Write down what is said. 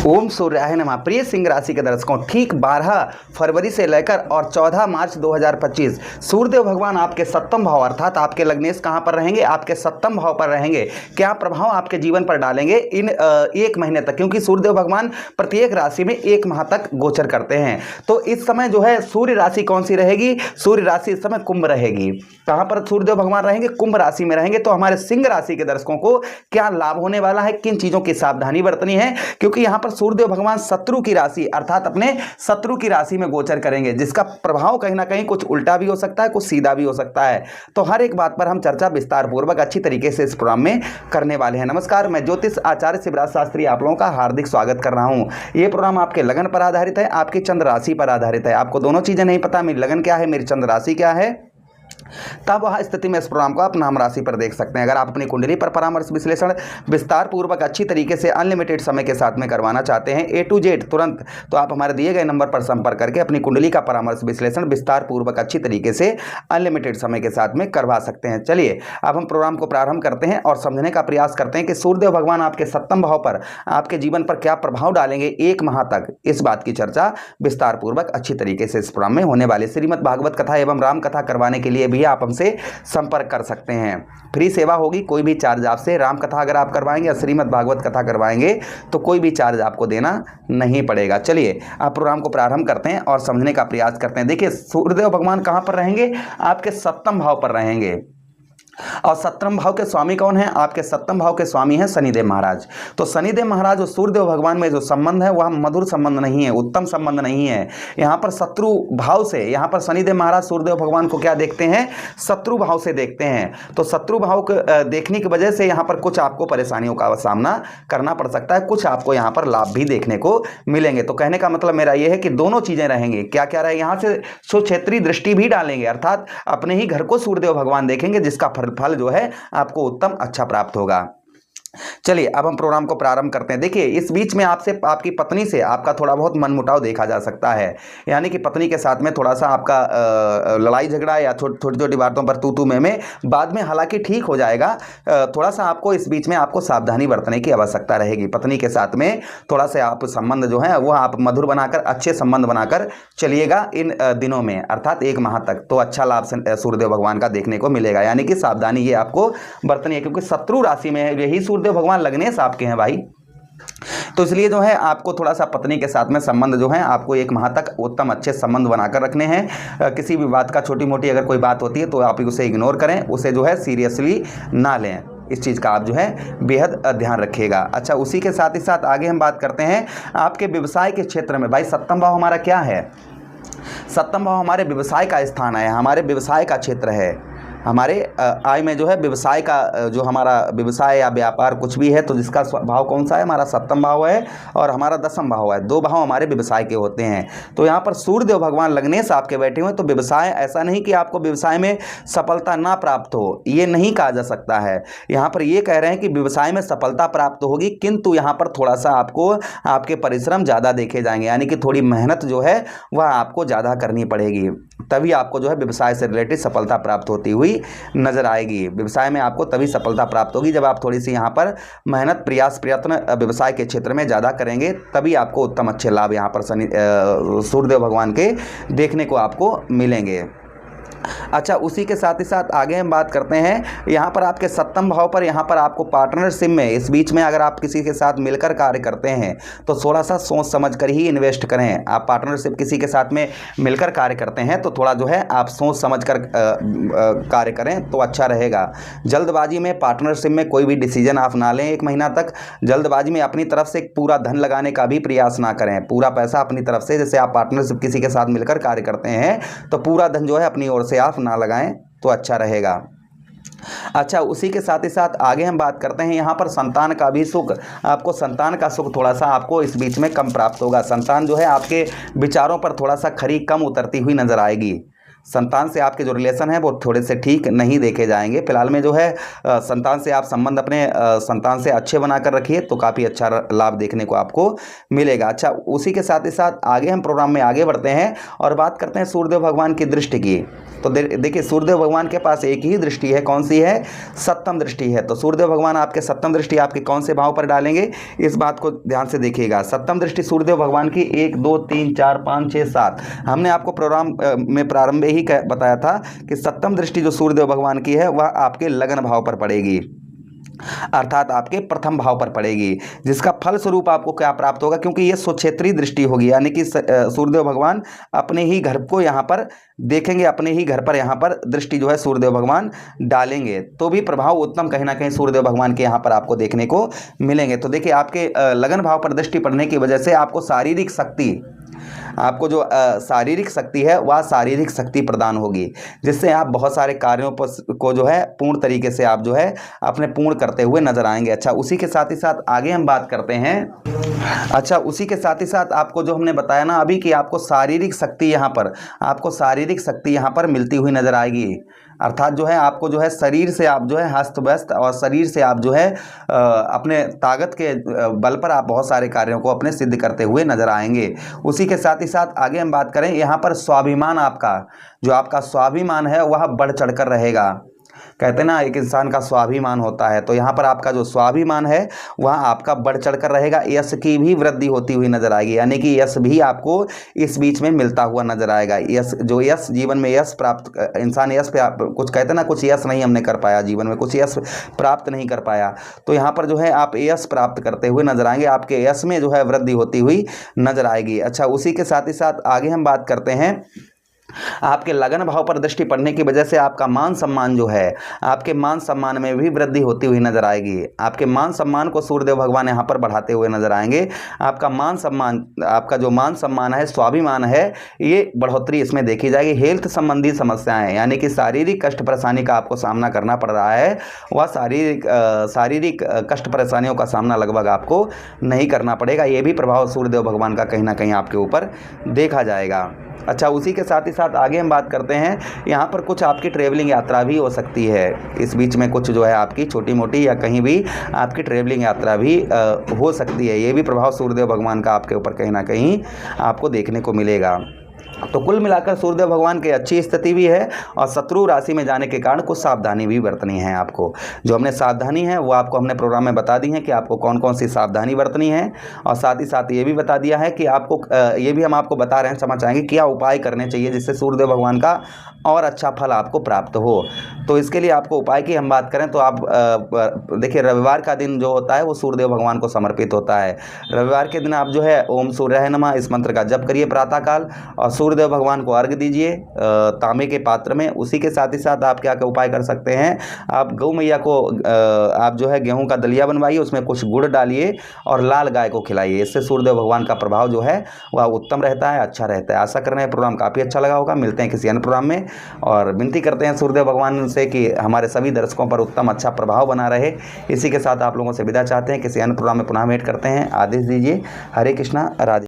ओम सूर्याय नमः। प्रिय सिंह राशि के दर्शकों, ठीक 12 फरवरी से लेकर और 14 मार्च 2025 सूर्यदेव भगवान आपके सप्तम भाव अर्थात आपके लग्नेश कहां पर रहेंगे? आपके सप्तम भाव पर रहेंगे। क्या प्रभाव आपके जीवन पर डालेंगे इन एक महीने तक, क्योंकि सूर्यदेव भगवान प्रत्येक राशि में एक माह तक गोचर करते हैं। तो इस समय जो है सूर्य राशि कौन सी रहेगी? सूर्य राशि इस समय कुंभ रहेगी। कहां पर सूर्यदेव भगवान रहेंगे? कुंभ राशि में रहेंगे। तो हमारे सिंह राशि के दर्शकों को क्या लाभ होने वाला है, किन चीजों की सावधानी बरतनी है, क्योंकि यहां पर सूर्यदेव भगवान शत्रु की राशि अर्थात अपने शत्रु की राशि में गोचर करेंगे, जिसका प्रभाव कहीं ना कहीं कुछ उल्टा भी हो सकता है, कुछ सीधा भी हो सकता है। तो हर एक बात पर हम चर्चा विस्तार पूर्वक अच्छी तरीके से इस प्रोग्राम में करने वाले हैं। नमस्कार, मैं ज्योतिष आचार्य शिवराज शास्त्री आप लोगों का हार्दिक स्वागत कर रहा हूं। यह प्रोग्राम आपके लगन पर आधारित है, आपकी चंद्र राशि पर आधारित है। आपको दोनों चीजें नहीं पता, मेरी लगन क्या है, मेरी चंद्र राशि क्या है, तब वह स्थिति में इस प्रोग्राम को आप नाम राशि पर देख सकते हैं। अगर आप अपनी कुंडली पर परामर्श विश्लेषण विस्तार पूर्वक अच्छी तरीके से अनलिमिटेड समय के साथ में करवाना चाहते हैं A to Z तुरंत, तो आप हमारे दिए गए नंबर पर संपर्क करके अपनी कुंडली का परामर्श विश्लेषण विस्तार पूर्वक अच्छी तरीके से अनलिमिटेड समय के साथ में करवा सकते हैं। चलिए अब हम प्रोग्राम को प्रारंभ करते हैं और समझने का प्रयास करते हैं कि सूर्यदेव भगवान आपके सप्तम भाव पर आपके जीवन पर क्या प्रभाव डालेंगे एक माह तक। इस बात की चर्चा विस्तार पूर्वक अच्छी तरीके से इस प्रोग्राम में होने वाली। श्रीमद् भागवत कथा एवं राम कथा करवाने के लिए भी आप हमसे संपर्क कर सकते हैं। फ्री सेवा होगी, कोई भी चार्ज आपसे राम कथा अगर आप करवाएंगे या श्रीमद् भागवत कथा करवाएंगे तो कोई भी चार्ज आपको देना नहीं पड़ेगा। चलिए आप प्रोग्राम को प्रारंभ करते हैं और समझने का प्रयास करते हैं। देखिए सूर्यदेव भगवान कहां पर रहेंगे? आपके सप्तम भाव पर रहेंगे। और सप्तम भाव के स्वामी कौन है? आपके सप्तम भाव के स्वामी हैं शनिदेव महाराज। तो शनिदेव महाराज और सूर्यदेव भगवान में जो संबंध है वह मधुर संबंध नहीं है, उत्तम संबंध नहीं है। यहां पर शत्रु भाव से, यहां पर शनिदेव महाराज सूर्यदेव भगवान को क्या देखते हैं? शत्रु भाव से देखते हैं। तो शत्रु भाव को देखने की वजह से यहां पर कुछ आपको परेशानियों का सामना करना पड़ सकता है, कुछ आपको यहां पर लाभ भी देखने को मिलेंगे। तो कहने का मतलब मेरा यह है कि दोनों चीजें रहेंगी। क्या क्या रहे? यहां से सुक्षेत्रीय दृष्टि भी डालेंगे, अर्थात अपने ही घर को सूर्यदेव भगवान देखेंगे, जिसका फल जो है आपको उत्तम अच्छा प्राप्त होगा। चलिए अब हम प्रोग्राम को प्रारंभ करते हैं। देखिए इस बीच में आपसे आपकी पत्नी से आपका थोड़ा बहुत मनमुटाव देखा जा सकता है, यानी कि पत्नी के साथ में थोड़ा सा आपका लड़ाई झगड़ा या छोटी छोटी बातों पर तू में बाद में हालांकि ठीक हो जाएगा। थोड़ा सा आपको इस बीच में आपको सावधानी बरतने की आवश्यकता रहेगी। पत्नी के साथ में थोड़ा सा आप संबंध जो है वो आप मधुर बनाकर अच्छे संबंध बनाकर चलिएगा इन दिनों में, अर्थात एक माह तक, तो अच्छा लाभ सूर्यदेव भगवान का देखने को मिलेगा। यानी कि सावधानी ये आपको बरतनी है, क्योंकि शत्रु राशि में है, यही सूर्यदेव भगवान लग्नेश आपके हैं भाई। तो इसलिए जो है आपको थोड़ा सा पत्नी के साथ में संबंध जो है आपको एक माह तक उत्तम अच्छे संबंध बनाकर रखने हैं। किसी भी बात का छोटी मोटी अगर कोई बात होती है तो आप उसे इग्नोर करें, उसे जो है सीरियसली ना लें। इस चीज़ का आप जो है बेहद ध्यान रखिएगा। अच्छा, उसी के साथ ही साथ आगे हम बात करते हैं आपके व्यवसाय के क्षेत्र में। भाई सप्तम भाव हमारा क्या है? सप्तम भाव हमारे व्यवसाय का स्थान है, हमारे व्यवसाय का क्षेत्र है। हमारे आय में जो है व्यवसाय का जो हमारा व्यवसाय या व्यापार कुछ भी है तो जिसका भाव कौन सा है? हमारा सप्तम भाव है और हमारा दसम भाव है। दो भाव हमारे व्यवसाय के होते हैं। तो यहाँ पर सूर्यदेव भगवान लग्नेश आपके बैठे हुए, तो व्यवसाय ऐसा नहीं कि आपको व्यवसाय में सफलता ना प्राप्त हो, ये नहीं कहा जा सकता है। यहाँ पर ये कह रहे हैं कि व्यवसाय में सफलता प्राप्त होगी, किंतु यहाँ पर थोड़ा सा आपको आपके परिश्रम ज़्यादा देखे जाएंगे, यानी कि थोड़ी मेहनत जो है वह आपको ज़्यादा करनी पड़ेगी, तभी आपको जो है व्यवसाय से रिलेटेड सफलता प्राप्त होती हुई नजर आएगी। व्यवसाय में आपको तभी सफलता प्राप्त होगी जब आप थोड़ी सी यहाँ पर मेहनत प्रयास प्रयत्न व्यवसाय के क्षेत्र में ज़्यादा करेंगे, तभी आपको उत्तम अच्छे लाभ यहाँ पर सूर्यदेव भगवान के देखने को आपको मिलेंगे। अच्छा, उसी के साथ ही साथ आगे हम बात करते हैं यहाँ पर आपके सप्तम भाव पर, यहाँ पर आपको पार्टनरशिप में, इस बीच में अगर आप किसी के साथ मिलकर कार्य करते हैं तो थोड़ा सा सोच समझ कर ही इन्वेस्ट करें। आप पार्टनरशिप किसी के साथ में मिलकर कार्य करते हैं तो थोड़ा जो है आप सोच समझ कर कार्य करें तो अच्छा रहेगा। जल्दबाजी में पार्टनरशिप में कोई भी डिसीजन आप ना लें एक महीना तक। जल्दबाजी में अपनी तरफ से पूरा धन लगाने का भी प्रयास ना करें, पूरा पैसा अपनी तरफ से, जैसे आप पार्टनरशिप किसी के साथ मिलकर कार्य करते हैं तो पूरा धन जो है अपनी ओर से आप ना लगाएं तो अच्छा रहेगा। अच्छा, उसी के साथ ही साथ आगे हम बात करते हैं यहाँ पर संतान का भी सुख। आपको संतान का सुख थोड़ा सा आपको इस बीच में कम प्राप्त होगा। संतान जो है आपके विचारों पर थोड़ा सा खरी कम उतरती हुई नजर आएगी। संतान से आपके जो रिलेशन है वो थोड़े से ठीक नहीं देखे जाएंगे। फिलहाल में जो है संतान से आप संबंध अपने संतान से अच्छे बनाकर रखिए तो काफ़ी अच्छा लाभ देखने को आपको मिलेगा। अच्छा, उसी के साथ ही साथ आगे हम प्रोग्राम में आगे बढ़ते हैं और बात करते हैं सूर्यदेव भगवान की दृष्टि की। तो देखिए सूर्यदेव भगवान के पास एक ही दृष्टि है, कौन सी है? सप्तम दृष्टि है। तो सूर्यदेव भगवान आपके सप्तम दृष्टि आपके कौन से भाव पर डालेंगे, इस बात को ध्यान से देखिएगा। सप्तम दृष्टि सूर्यदेव भगवान की 1 2 3 4 5 6 7, हमने आपको प्रोग्राम में प्रारंभ में ही बताया था कि सप्तम दृष्टि जो सूर्यदेव भगवान की है वह आपके लगन भाव पर पड़ेगी, अर्थात आपके प्रथम भाव पर पड़ेगी, जिसका फल स्वरूप आपको क्या प्राप्त होगा, क्योंकि ये स्वक्षेत्री दृष्टि होगी, यानी कि सूर्यदेव भगवान अपने ही घर को यहाँ पर देखेंगे, अपने ही घर पर यहाँ पर दृष्टि जो है सूर्यदेव भगवान डालेंगे, तो भी प्रभाव उत्तम कहीं ना कहीं सूर्यदेव भगवान के यहाँ पर आपको देखने को मिलेंगे। तो देखिए आपके लगन भाव पर दृष्टि पड़ने की वजह से आपको शारीरिक शक्ति, आपको जो शारीरिक शक्ति है वह शारीरिक शक्ति प्रदान होगी, जिससे आप बहुत सारे कार्यों को जो है पूर्ण तरीके से आप जो है अपने पूर्ण करते हुए नजर आएंगे। अच्छा, उसी के साथ ही साथ आगे हम बात करते हैं। अच्छा, उसी के साथ ही साथ आपको जो हमने बताया ना अभी कि आपको शारीरिक शक्ति यहाँ पर, आपको शारीरिक शक्ति यहाँ पर मिलती हुई नजर आएगी, अर्थात जो है आपको जो है शरीर से आप जो है हस्त व्यस्त और शरीर से आप जो है अपने ताकत के बल पर आप बहुत सारे कार्यों को अपने सिद्ध करते हुए नजर आएंगे। उसी के साथ ही साथ आगे हम बात करें, यहाँ पर स्वाभिमान, आपका जो आपका स्वाभिमान है वह बढ़ चढ़कर रहेगा। कहते हैं ना एक इंसान का स्वाभिमान होता है, तो यहाँ पर आपका जो स्वाभिमान है वह आपका बढ़ चढ़कर रहेगा। यश की भी वृद्धि होती हुई नजर आएगी, यानी कि यश भी आपको इस बीच में मिलता हुआ नजर आएगा। यश जीवन में यश प्राप्त, इंसान यश पे कुछ कहते हैं ना कुछ यश नहीं हमने कर पाया जीवन में, कुछ यश प्राप्त नहीं कर पाया, तो यहाँ पर जो है आप यश प्राप्त करते हुए नजर आएंगे, आपके यश में जो है वृद्धि होती हुई नजर आएगी। अच्छा, उसी के साथ ही साथ आगे हम बात करते हैं, आपके लगन भाव पर दृष्टि पड़ने की वजह से आपका मान सम्मान जो है, आपके मान सम्मान में भी वृद्धि होती हुई नजर आएगी। आपके मान सम्मान को सूर्यदेव भगवान यहाँ पर बढ़ाते हुए नजर आएंगे। आपका मान सम्मान, आपका जो मान सम्मान है, स्वाभिमान है, ये बढ़ोतरी इसमें देखी जाएगी। हेल्थ संबंधी समस्याएं, यानी कि शारीरिक कष्ट परेशानी का आपको सामना करना पड़ रहा है, वह शारीरिक कष्ट परेशानियों का सामना लगभग आपको नहीं करना पड़ेगा। ये भी प्रभाव सूर्यदेव भगवान का कहीं ना कहीं आपके ऊपर देखा जाएगा। अच्छा, उसी के साथ ही साथ आगे हम बात करते हैं, यहाँ पर कुछ आपकी ट्रेवलिंग यात्रा भी हो सकती है, इस बीच में कुछ जो है आपकी छोटी मोटी या कहीं भी आपकी ट्रेवलिंग यात्रा भी हो सकती है। ये भी प्रभाव सूर्यदेव भगवान का आपके ऊपर कहीं ना कहीं आपको देखने को मिलेगा। तो कुल मिलाकर सूर्यदेव भगवान की अच्छी स्थिति भी है और शत्रु राशि में जाने के कारण कुछ सावधानी भी बरतनी है आपको। जो हमने सावधानी है वो आपको हमने प्रोग्राम में बता दी है कि आपको कौन कौन सी सावधानी बरतनी है, और साथ ही साथ ये भी बता दिया है कि आपको ये भी हम आपको बता रहे हैं, समझ आएंगे क्या उपाय करने चाहिए जिससे सूर्यदेव भगवान का और अच्छा फल आपको प्राप्त हो। तो इसके लिए आपको उपाय की हम बात करें तो आप देखिए रविवार का दिन जो होता है वो सूर्यदेव भगवान को समर्पित होता है। रविवार के दिन आप जो है ओम सूर्याय नमः इस मंत्र का जप करिए प्रातःकाल और सूर्यदेव भगवान को अर्घ दीजिए तांबे के पात्र में। उसी के साथ ही साथ आप क्या उपाय कर सकते हैं, आप गौ मैया को आप जो है गेहूं का दलिया बनवाइए, उसमें कुछ गुड़ डालिए और लाल गाय को खिलाइए। इससे सूर्यदेव भगवान का प्रभाव जो है वह उत्तम रहता है, अच्छा रहता है। आशा कर रहे हैं प्रोग्राम काफ़ी अच्छा लगा होगा। मिलते हैं किसी अन्य प्रोग्राम में और विनती करते हैं सूर्यदेव भगवान से कि हमारे सभी दर्शकों पर उत्तम अच्छा प्रभाव बना रहे। इसी के साथ आप लोगों से विदा चाहते हैं, किसी अन्य प्रोग्राम में पुनः भेंट करते हैं। आदेश दीजिए। हरे कृष्णा, राधे।